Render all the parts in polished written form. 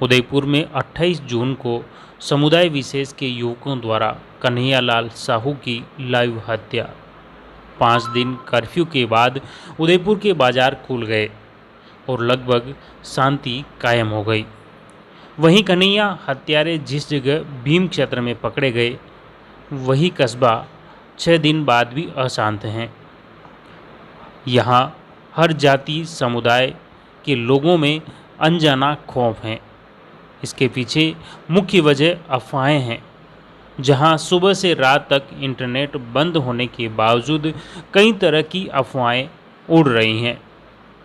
उदयपुर में 28 जून को समुदाय विशेष के युवकों द्वारा कन्हैयालाल साहू की लाइव हत्या। 5 दिन कर्फ्यू के बाद उदयपुर के बाजार खुल गए और लगभग शांति कायम हो गई। वहीं कन्हैया हत्यारे जिस जगह भीम क्षेत्र में पकड़े गए, वही कस्बा 6 दिन बाद भी अशांत हैं। यहाँ हर जाति समुदाय के लोगों में अनजाना खौफ है। इसके पीछे मुख्य वजह अफवाहें हैं। जहां सुबह से रात तक इंटरनेट बंद होने के बावजूद कई तरह की अफवाहें उड़ रही हैं,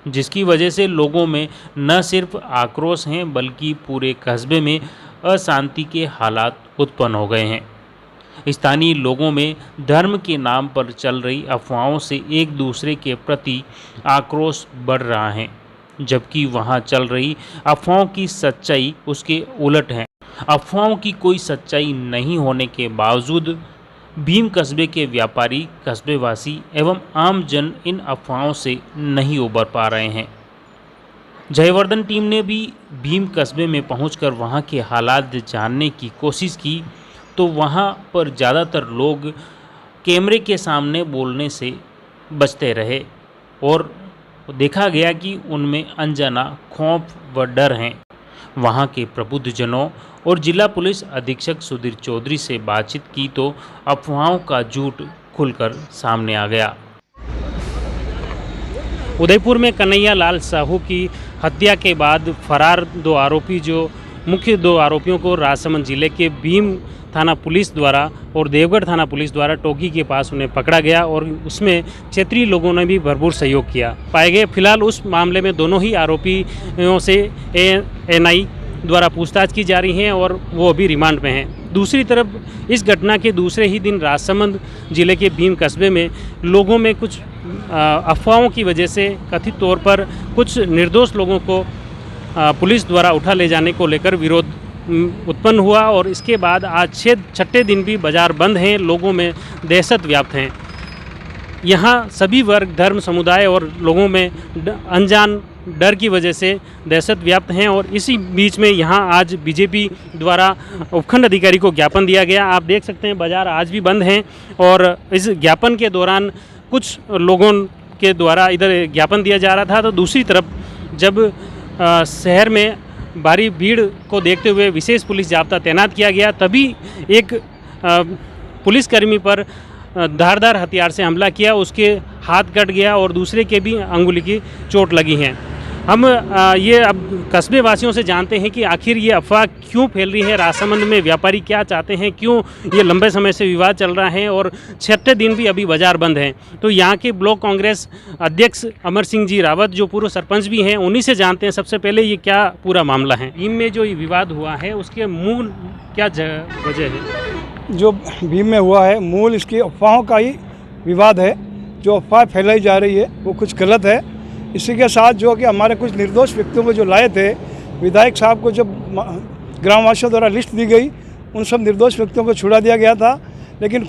जिसकी वजह से लोगों में न सिर्फ आक्रोश हैं बल्कि पूरे कस्बे में अशांति के हालात उत्पन्न हो गए हैं। स्थानीय लोगों में धर्म के नाम पर चल रही अफवाहों से एक दूसरे के प्रति आक्रोश बढ़ रहा है, जबकि वहां चल रही अफवाहों की सच्चाई उसके उलट है। अफवाहों की कोई सच्चाई नहीं होने के बावजूद भीम कस्बे के व्यापारी, कस्बेवासी एवं आम जन इन अफवाहों से नहीं उबर पा रहे हैं। जयवर्धन टीम ने भी भीम कस्बे में पहुंचकर वहां के हालात जानने की कोशिश की, तो वहां पर ज़्यादातर लोग कैमरे के सामने बोलने से बचते रहे और देखा गया कि उनमें अनजाना खौफ व डर हैं। वहां के प्रबुद्धजनों और जिला पुलिस अधीक्षक सुधीर चौधरी से बातचीत की तो अफवाहों का झूठ खुलकर सामने आ गया। उदयपुर में कन्हैयालाल साहू की हत्या के बाद फरार मुख्य दो आरोपियों को राजसमंद जिले के भीम थाना पुलिस द्वारा और देवगढ़ थाना पुलिस द्वारा टोकी के पास उन्हें पकड़ा गया और उसमें क्षेत्रीय लोगों ने भी भरपूर सहयोग किया पाए गए। फिलहाल उस मामले में दोनों ही आरोपियों से एएनआई द्वारा पूछताछ की जा रही है और वो अभी रिमांड में हैं। दूसरी तरफ इस घटना के दूसरे ही दिन राजसमंद जिले के भीम कस्बे में लोगों में कुछ अफवाहों की वजह से कथित तौर पर कुछ निर्दोष लोगों को पुलिस द्वारा उठा ले जाने को लेकर विरोध उत्पन्न हुआ और इसके बाद आज 6 दिन भी बाजार बंद हैं। लोगों में दहशत व्याप्त हैं। यहाँ सभी वर्ग, धर्म, समुदाय और लोगों में अनजान डर की वजह से दहशत व्याप्त हैं और इसी बीच में यहाँ आज बीजेपी द्वारा उपखंड अधिकारी को ज्ञापन दिया गया। आप देख सकते हैं बाजार आज भी बंद हैं और इस ज्ञापन के दौरान कुछ लोगों के द्वारा इधर ज्ञापन दिया जा रहा था, तो दूसरी तरफ जब शहर में भारी भीड़ को देखते हुए विशेष पुलिस जाब्ता तैनात किया गया, तभी एक पुलिसकर्मी पर धारदार हथियार से हमला किया। उसके हाथ कट गया और दूसरे के भी अंगुली की चोट लगी है। हम ये अब कस्बे वासियों से जानते हैं कि आखिर ये अफवाह क्यों फैल रही है, राजसमंद में व्यापारी क्या चाहते हैं, क्यों ये लंबे समय से विवाद चल रहा है और 6 दिन भी अभी बाजार बंद हैं। तो यहाँ के ब्लॉक कांग्रेस अध्यक्ष अमर सिंह जी रावत, जो पूर्व सरपंच भी हैं, उन्हीं से जानते हैं सबसे पहले ये क्या पूरा मामला है। भीम में जो ये विवाद हुआ है उसके मूल क्या वजह है? जो भीम में हुआ है मूल इसकी अफवाहों का ही विवाद है। जो अफवाह फैलाई जा रही है वो कुछ गलत है। इसी के साथ जो कि हमारे कुछ निर्दोष व्यक्तियों को जो लाए थे, विधायक साहब को जब ग्रामवासियों द्वारा लिस्ट दी गई, उन सब निर्दोष व्यक्तियों को छुड़ा दिया गया था। लेकिन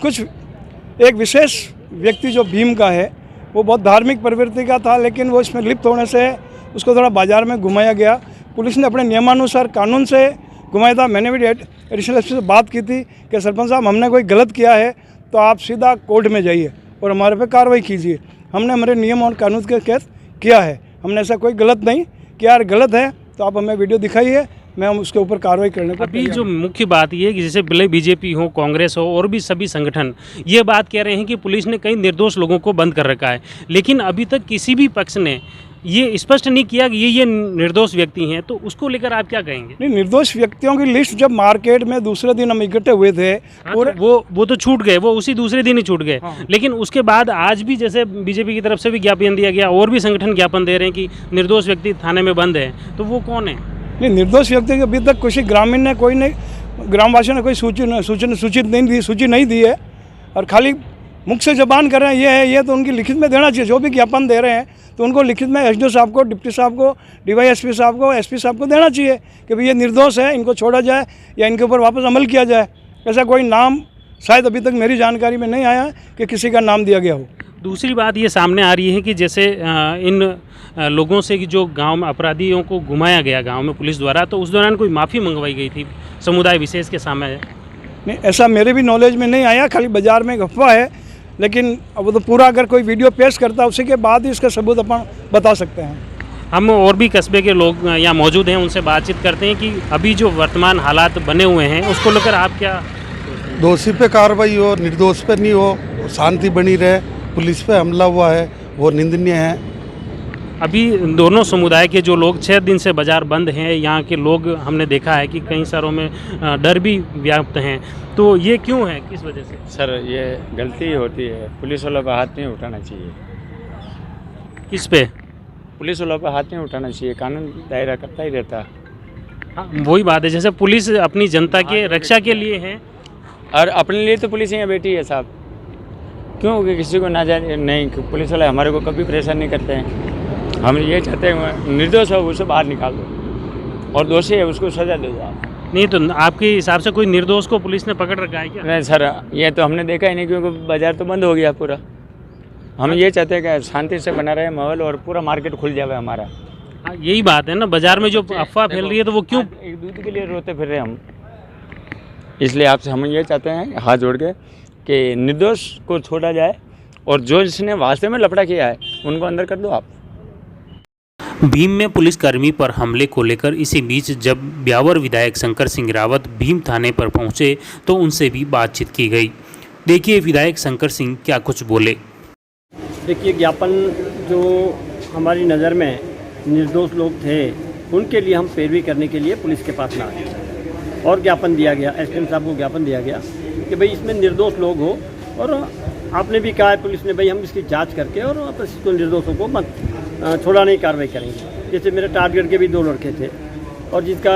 एक विशेष व्यक्ति जो भीम का है वो बहुत धार्मिक प्रवृत्ति का था, लेकिन वो इसमें लिप्त होने से उसको थोड़ा बाजार में घुमाया गया। पुलिस ने अपने नियमानुसार कानून से घुमाया था। मैंने भी एडिशनल एसपी से बात की थी कि सरपंच साहब हमने कोई गलत किया है तो आप सीधा कोर्ट में जाइए और हमारे पे कार्रवाई कीजिए। हमने हमारे नियम और कानून के तहत किया है, हमने ऐसा कोई गलत नहीं किया। यार गलत है तो आप हमें वीडियो दिखाइए, मैं हम उसके ऊपर कार्रवाई करने को। अभी जो मुख्य बात ये है कि जैसे बीजेपी हो, कांग्रेस हो और भी सभी संगठन ये बात कह रहे हैं कि पुलिस ने कई निर्दोष लोगों को बंद कर रखा है, लेकिन अभी तक किसी भी पक्ष ने ये स्पष्ट नहीं किया कि ये निर्दोष व्यक्ति हैं। तो उसको लेकर आप क्या कहेंगे? नहीं, निर्दोष व्यक्तियों की लिस्ट जब मार्केट में दूसरे दिन हम इकट्ठे हुए थे और वो तो छूट गए, वो उसी दूसरे दिन ही छूट गए। लेकिन उसके बाद आज भी जैसे बीजेपी की तरफ से भी ज्ञापन दिया गया और भी संगठन ज्ञापन दे रहे हैं कि निर्दोष व्यक्ति थाने में बंद है, तो वो कौन है? नहीं, निर्दोष व्यक्ति की अभी तक किसी ग्रामीण ने कोई नहीं, ग्रामवासियों ने कोई सूची नहीं दी है और खाली मुख से जबान कर रहे हैं ये है ये, तो उनकी लिखित में देना चाहिए। जो भी ज्ञापन दे रहे हैं तो उनको लिखित में एसडीओ साहब को, डिप्टी साहब को, डीवाईएसपी साहब को, एसपी साहब को देना चाहिए कि भाई ये निर्दोष है, इनको छोड़ा जाए या इनके ऊपर वापस अमल किया जाए। ऐसा कोई नाम शायद अभी तक मेरी जानकारी में नहीं आया कि किसी का नाम दिया गया हो। दूसरी बात ये सामने आ रही है कि जैसे इन लोगों से कि जो गांव में अपराधियों को घुमाया गया गांव में पुलिस द्वारा, तो उस दौरान कोई माफ़ी मंगवाई गई थी समुदाय विशेष के सामने? नहीं, ऐसा मेरे भी नॉलेज में नहीं आया, खाली बाज़ार में एक अफवाह है। लेकिन अब तो पूरा अगर कोई वीडियो पेश करता है उसी के बाद ही इसका सबूत अपन बता सकते हैं। हम और भी कस्बे के लोग यहाँ मौजूद हैं, उनसे बातचीत करते हैं कि अभी जो वर्तमान हालात बने हुए हैं उसको लेकर आप क्या? दोषी पे कार्रवाई हो, निर्दोष पे नहीं हो, शांति बनी रहे। पुलिस पे हमला हुआ है वो निंदनीय है। अभी दोनों समुदाय के जो लोग 6 दिन से बाज़ार बंद हैं, यहाँ के लोग हमने देखा है कि कई शहरों में डर भी व्याप्त हैं, तो ये क्यों है, किस वजह से? सर ये गलती होती है, पुलिस वालों का हाथ नहीं उठाना चाहिए। किस पे? पुलिस वालों का हाथ नहीं उठाना चाहिए, कानून दायरा करता ही रहता है। हाँ, वही बात है, जैसे पुलिस अपनी जनता के रक्षा के लिए है और अपने लिए तो पुलिस यहाँ बैठी है साहब, क्यों कि किसी को ना जाए नहीं, पुलिस वाले हमारे को कभी परेशान नहीं करते हैं। हम ये चाहते हैं निर्दोष हो उसे बाहर निकाल दो और दोषी है उसको सजा दे दो आप। नहीं तो आपके हिसाब से कोई निर्दोष को पुलिस ने पकड़ रखा है क्या? नहीं सर, ये तो हमने देखा ही नहीं, क्योंकि बाज़ार तो बंद हो गया पूरा। हम ये चाहते हैं कि शांति से बना रहे माहौल और पूरा मार्केट खुल जाए हमारा। हाँ, यही बात है ना, बाजार में जो अफवाह फैल रही है तो वो क्यों? एक दूध के लिए रोते फिर रहे हम, इसलिए आपसे हम ये चाहते हैं हाथ जोड़ के कि निर्दोष को छोड़ा जाए और जो जिसने वास्ते में लफड़ा किया है उनको अंदर कर दो आप। भीम में पुलिसकर्मी पर हमले को लेकर इसी बीच जब ब्यावर विधायक शंकर सिंह रावत भीम थाने पर पहुंचे तो उनसे भी बातचीत की गई। देखिए विधायक शंकर सिंह क्या कुछ बोले। देखिए, ज्ञापन जो हमारी नज़र में निर्दोष लोग थे उनके लिए हम पैरवी करने के लिए पुलिस के पास लाए और ज्ञापन दिया गया, एसडीएम साहब को ज्ञापन दिया गया कि भाई इसमें निर्दोष लोग हो, और आपने भी कहा है पुलिस ने भाई हम इसकी जांच करके और आप इसको निर्दोषों को मत छोड़ाने की कार्रवाई करेंगे। जैसे मेरे टारगेट के भी 2 लड़के थे और जिसका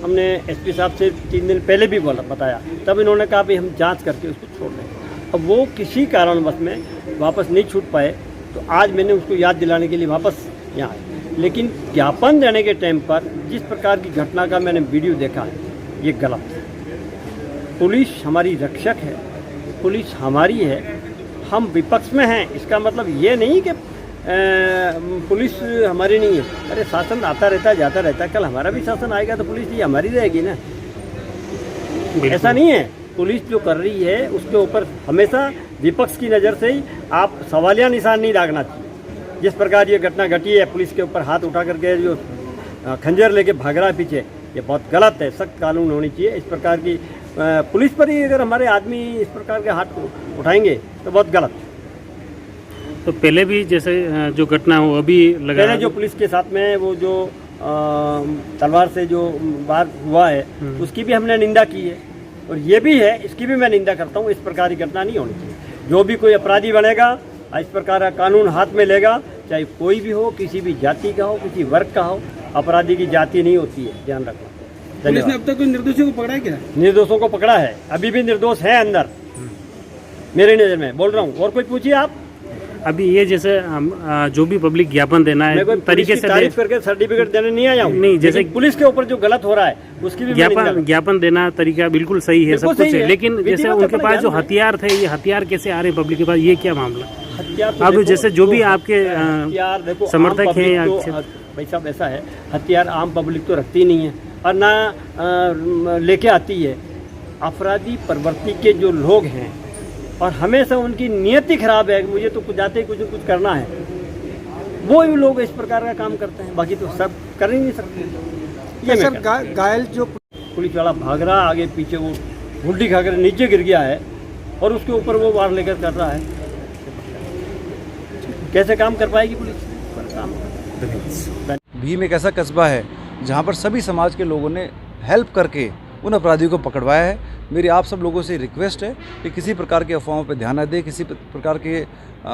हमने एसपी साहब से 3 दिन पहले भी बताया, तब इन्होंने कहा भाई हम जांच करके उसको छोड़ दें। अब वो किसी कारणवश में वापस नहीं छूट पाए, तो आज मैंने उसको याद दिलाने के लिए वापस यहाँ आए। लेकिन ज्ञापन देने के टाइम पर जिस प्रकार की घटना का मैंने वीडियो देखा है, ये गलत है। पुलिस हमारी रक्षक है, पुलिस हमारी है, हम विपक्ष में हैं, इसका मतलब ये नहीं कि पुलिस हमारी नहीं है। अरे शासन आता रहता है, जाता रहता है, कल हमारा भी शासन आएगा तो पुलिस ही हमारी रहेगी ना। ऐसा नहीं है, पुलिस जो कर रही है उसके ऊपर हमेशा विपक्ष की नज़र से ही आप सवालिया निशान नहीं दागना चाहिए। जिस प्रकार ये घटना घटी है, पुलिस के ऊपर हाथ उठा करके जो खंजर लेके भाग रहा है पीछे, ये बहुत गलत है, सख्त कानून होनी चाहिए। इस प्रकार की पुलिस पर ही अगर हमारे आदमी इस प्रकार के हाथ उठाएंगे तो बहुत गलत है। तो पहले भी जैसे जो घटना हो अभी लगा, पहले जो पुलिस के साथ में वो जो तलवार से जो वार हुआ है उसकी भी हमने निंदा की है, और ये भी है, इसकी भी मैं निंदा करता हूँ। इस प्रकार की घटना नहीं होनी चाहिए। जो भी कोई अपराधी बनेगा, इस प्रकार का कानून हाथ में लेगा, चाहे कोई भी हो, किसी भी जाति का हो, किसी वर्ग का हो, अपराधी की जाति नहीं होती है, ध्यान रखना। पुलिस ने अब तक कोई निर्दोषियों को पकड़ा है क्या? निर्दोषों को पकड़ा है, अभी भी निर्दोष है अंदर, मेरी नज़र में बोल रहा हूँ। और कोई पूछिए आप। अभी ये जैसे हम जो भी पब्लिक ज्ञापन देना है तरीके से तारीफ करके सर्टिफिकेट देने नहीं आया हूँ। नहीं, जैसे पुलिस के ऊपर जो गलत हो रहा है उसकी भी ज्ञापन देना तरीका बिल्कुल सही है, सब कुछ है, लेकिन जैसे उनके पास जो हथियार थे, ये हथियार कैसे आ रहे हैं पब्लिक के पास, ये क्या मामला? अब जैसे जो भी आपके समर्थक हैं, भाई साहब ऐसा है, हथियार आम पब्लिक तो रखती नहीं है और ना लेके आती है। अपराधी प्रवृत्ति के जो लोग हैं और हमेशा उनकी नियति खराब है, मुझे तो कुछ जाते ही कुछ करना है, वो भी लोग इस प्रकार का काम करते हैं, बाकी तो सब कर ही नहीं सकते। ये सर घायल जो पुलिस वाला भाग रहा है आगे पीछे, वो उल्टी खाकर नीचे गिर गया है और उसके ऊपर वो वार लेकर कर रहा है, कैसे काम कर पाएगी पुलिस? भीम एक ऐसा कस्बा है जहाँ पर सभी समाज के लोगों ने हेल्प करके उन अपराधियों को पकड़वाया है। मेरी आप सब लोगों से रिक्वेस्ट है कि किसी प्रकार की अफवाहों पर ध्यान न दें, किसी प्रकार के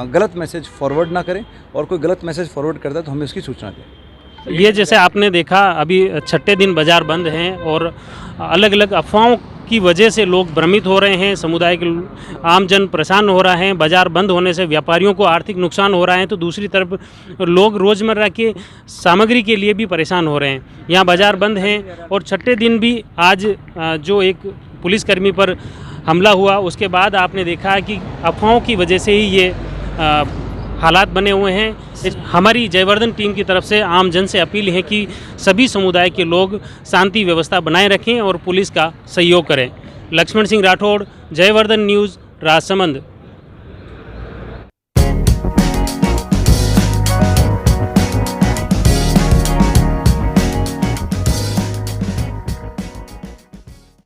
गलत मैसेज फॉरवर्ड ना करें, और कोई गलत मैसेज फॉरवर्ड करता है तो हमें उसकी सूचना दें। ये जैसे आपने देखा अभी 6ठे दिन बाज़ार बंद हैं और अलग अलग अफवाहों की वजह से लोग भ्रमित हो रहे हैं, समुदाय के आम जन परेशान हो रहे हैं, बाज़ार बंद होने से व्यापारियों को आर्थिक नुकसान हो रहा है, तो दूसरी तरफ लोग रोज़मर्रा के सामग्री के लिए भी परेशान हो रहे हैं। यहाँ बाज़ार बंद हैं और 6ठे दिन भी आज जो एक पुलिसकर्मी पर हमला हुआ उसके बाद आपने देखा कि अफवाहों की वजह से ही ये हालात बने हुए हैं। हमारी जयवर्धन टीम की तरफ से आम जन से अपील है कि सभी समुदाय के लोग शांति व्यवस्था बनाए रखें और पुलिस का सहयोग करें। लक्ष्मण सिंह राठौड़, जयवर्धन न्यूज़, राजसमंद।